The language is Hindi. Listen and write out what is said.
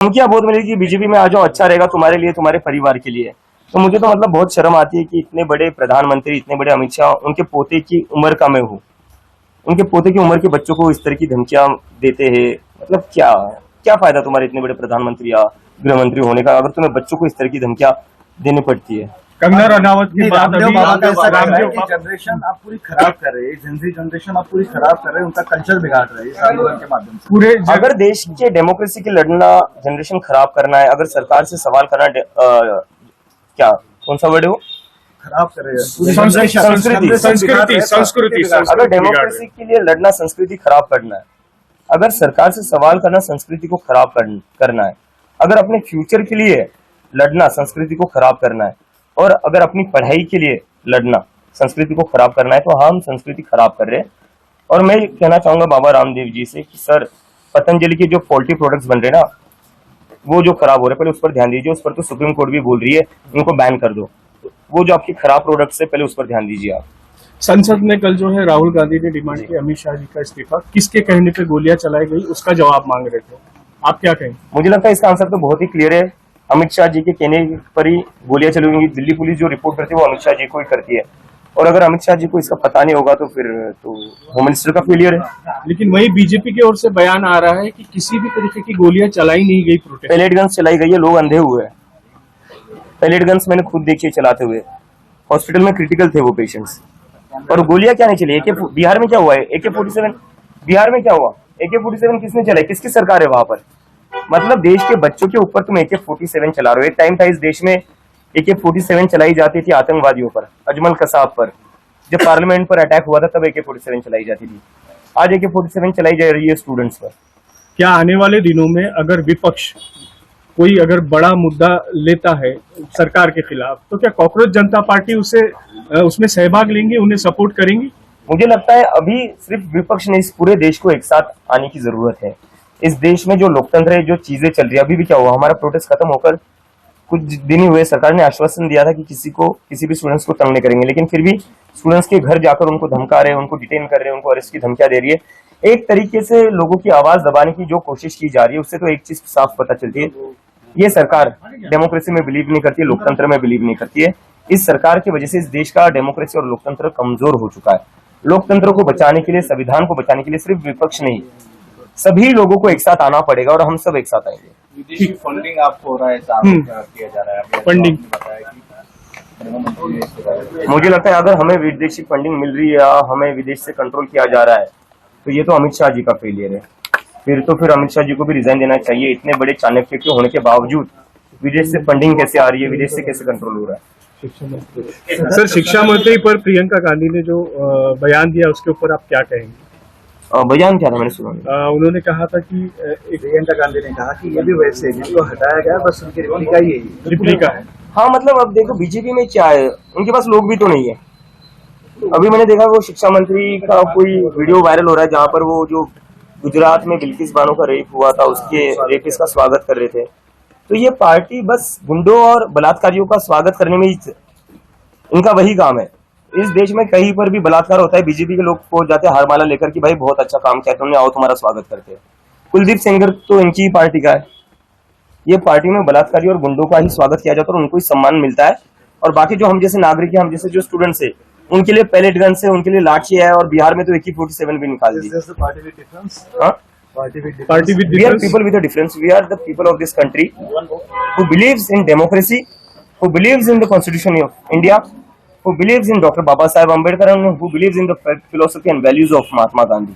धमकियां बहुत मिली कि बीजेपी में आ जाओ, अच्छा रहेगा तुम्हारे लिए, तुम्हारे परिवार के लिए। तो मुझे तो मतलब बहुत शर्म आती है कि इतने बड़े प्रधानमंत्री, इतने बड़े अमित शाह, उनके पोते की उम्र का मैं हूँ, उनके पोते की उम्र के बच्चों को इस तरह की धमकियां देते हैं। मतलब क्या क्या फायदा तुम्हारे इतने बड़े प्रधानमंत्री या गृह मंत्री होने का, अगर तुम्हें बच्चों को इस तरह की धमकियां देनी पड़ती है। कंगना रनावत की बात अभी जनरेशन आप पूरी खराब कर रहे हैं, जनजी जनरेशन आप पूरी खराब कर रहे हैं, उनका कल्चर बिगाड़ रहे हैं इस आंदोलन के माध्यम से। पूरे अगर देश के डेमोक्रेसी की लड़ना, जनरेशन खराब करना है, अगर सरकार से सवाल करना, क्या कौन सा वर्ड है वो, खराब कर रहे हैं संस्कृति। अगर डेमोक्रेसी के लिए लड़ना संस्कृति खराब करना है, अगर सरकार से सवाल करना संस्कृति को खराब करना है, अगर अपने फ्यूचर के लिए लड़ना संस्कृति को खराब करना है, और अगर अपनी पढ़ाई के लिए लड़ना संस्कृति को खराब करना है, तो हम संस्कृति खराब कर रहे हैं। और मैं कहना चाहूंगा बाबा रामदेव जी से कि सर, पतंजलि के जो फॉल्टी प्रोडक्ट्स बन रहे हैं ना, वो जो खराब हो रहे हैं, पहले उस पर ध्यान दीजिए। उस पर तो सुप्रीम कोर्ट भी बोल रही है उनको बैन कर दो। वो जो आपकी खराब प्रोडक्ट्स है, पहले उस पर ध्यान दीजिए आप। संसद में कल जो है राहुल गांधी ने डिमांड की अमित शाह जी का इस्तीफा, किसके कहने पे गोलियां चलाई गई उसका जवाब मांग रहे थे, आप क्या कहें? मुझे लगता है इसका आंसर तो बहुत ही क्लियर है, अमित शाह जी के कहने पर ही गोलियां चली होंगी। दिल्ली पुलिस जो रिपोर्ट करती है वो अमित शाह जी को ही करती है, और अगर अमित शाह जी को इसका पता नहीं होगा तो फिर तो होम मिनिस्टर का फेलियर है। लेकिन वही बीजेपी की ओर से बयान आ रहा है कि किसी भी तरीके की गोलियां चलाई नहीं गई, प्रोटेस्ट पैलेट गन्स चलाई गई है, लोग अंधे हुए हैं। पैलेट गन्स मैंने खुद देखी है चलाते हुए, हॉस्पिटल में क्रिटिकल थे वो पेशेंट्स। और गोलियां क्या नहीं चली? बिहार में क्या हुआ है? AK-47 बिहार में क्या हुआ? AK-47 किसने चलाई? किसकी सरकार है वहां पर? मतलब देश के बच्चों के ऊपर तुम AK-47 चला रहे हो। एक टाइम था इस देश में AK-47 चलाई जाती थी आतंकवादियों पर, अजमल कसाब पर। जब पार्लियामेंट पर अटैक हुआ था तब AK-47 चलाई जाती थी। आज AK-47 चलाई जा रही है स्टूडेंट्स पर। क्या आने वाले दिनों में अगर विपक्ष कोई अगर बड़ा मुद्दा लेता है सरकार के खिलाफ, तो क्या कॉकरोच जनता पार्टी उसमें सहभाग लेंगे, उन्हें सपोर्ट करेंगी? मुझे लगता है अभी सिर्फ विपक्ष ने, इस पूरे देश को एक साथ आने की जरूरत है। इस देश में जो लोकतंत्र है, जो चीजें चल रही है, अभी भी क्या हुआ, हमारा प्रोटेस्ट खत्म होकर कुछ दिन ही हुए, सरकार ने आश्वासन दिया था कि किसी भी स्टूडेंट्स को तंग नहीं करेंगे, लेकिन फिर भी स्टूडेंट्स के घर जाकर उनको धमका रहे हैं, उनको डिटेन कर रहे हैं, उनको अरेस्ट की धमकियां दे रही है। एक तरीके से लोगों की आवाज दबाने की जो कोशिश की जा रही है, उससे तो एक चीज साफ पता चलती है, ये सरकार डेमोक्रेसी में बिलीव नहीं करती है, लोकतंत्र में बिलीव नहीं करती है। इस सरकार की वजह से इस देश का डेमोक्रेसी और लोकतंत्र कमजोर हो चुका है। लोकतंत्र को बचाने के लिए, संविधान को बचाने के लिए सिर्फ विपक्ष नहीं, सभी लोगों को एक साथ आना पड़ेगा, और हम सब एक साथ आएंगे। विदेशी फंडिंग आपको हो रहा है, किया जा रहा है फंडिंग, मुझे लगता है अगर हमें विदेशी फंडिंग मिल रही है या हमें विदेश से कंट्रोल किया जा रहा है, तो ये तो अमित शाह जी का फेलियर है। फिर अमित शाह जी को भी रिजाइन देना चाहिए। इतने बड़े चाणक्य के होने के बावजूद विदेश से फंडिंग कैसे आ रही है, विदेश से कैसे कंट्रोल हो रहा है? सर, शिक्षा मंत्री पर प्रियंका गांधी ने जो बयान दिया उसके ऊपर आप क्या कहेंगे? बयान क्या था, मैंने सुना नहीं। उन्होंने कहा था कि प्रियंका गांधी ने कहा कि ये भी वैसे जिसको हटाया गया बस उनकी रिप्लिका है। हाँ, मतलब अब देखो बीजेपी में क्या है, उनके पास लोग भी तो नहीं है। अभी मैंने देखा वो शिक्षा मंत्री का कोई वीडियो वायरल हो रहा है, जहाँ पर वो जो गुजरात में बिल्किस बानो का रेप हुआ था, उसके रेपिस्ट का स्वागत कर रहे थे। तो ये पार्टी बस गुंडों और बलात्कारियों का स्वागत करने में ही इनका वही काम है। इस देश में कहीं पर भी बलात्कार होता है, बीजेपी के लोग पहुंच जाते हैं हारमाला लेकर कि भाई बहुत अच्छा काम किया तुमने, आओ तुम्हारा स्वागत करते हैं। कुलदीप सेंगर तो इनकी ही पार्टी का है। ये पार्टी में बलात्कारी और गुंडों का ही स्वागत किया जाता है और उनको ही सम्मान मिलता है, और बाकी जो हम जैसे नागरिक है, हम जैसे जो स्टूडेंट्स है, उनके लिए पैलेट गन से, उनके लिए लाठी है, और बिहार में तो AK-47 भी निकाल दी। We are people with a difference. We are the people of this country who believes in democracy, who believes in the Constitution of India, who believes in Dr. Baba Saheb Ambedkar, and who believes in the philosophy and values of Mahatma Gandhi.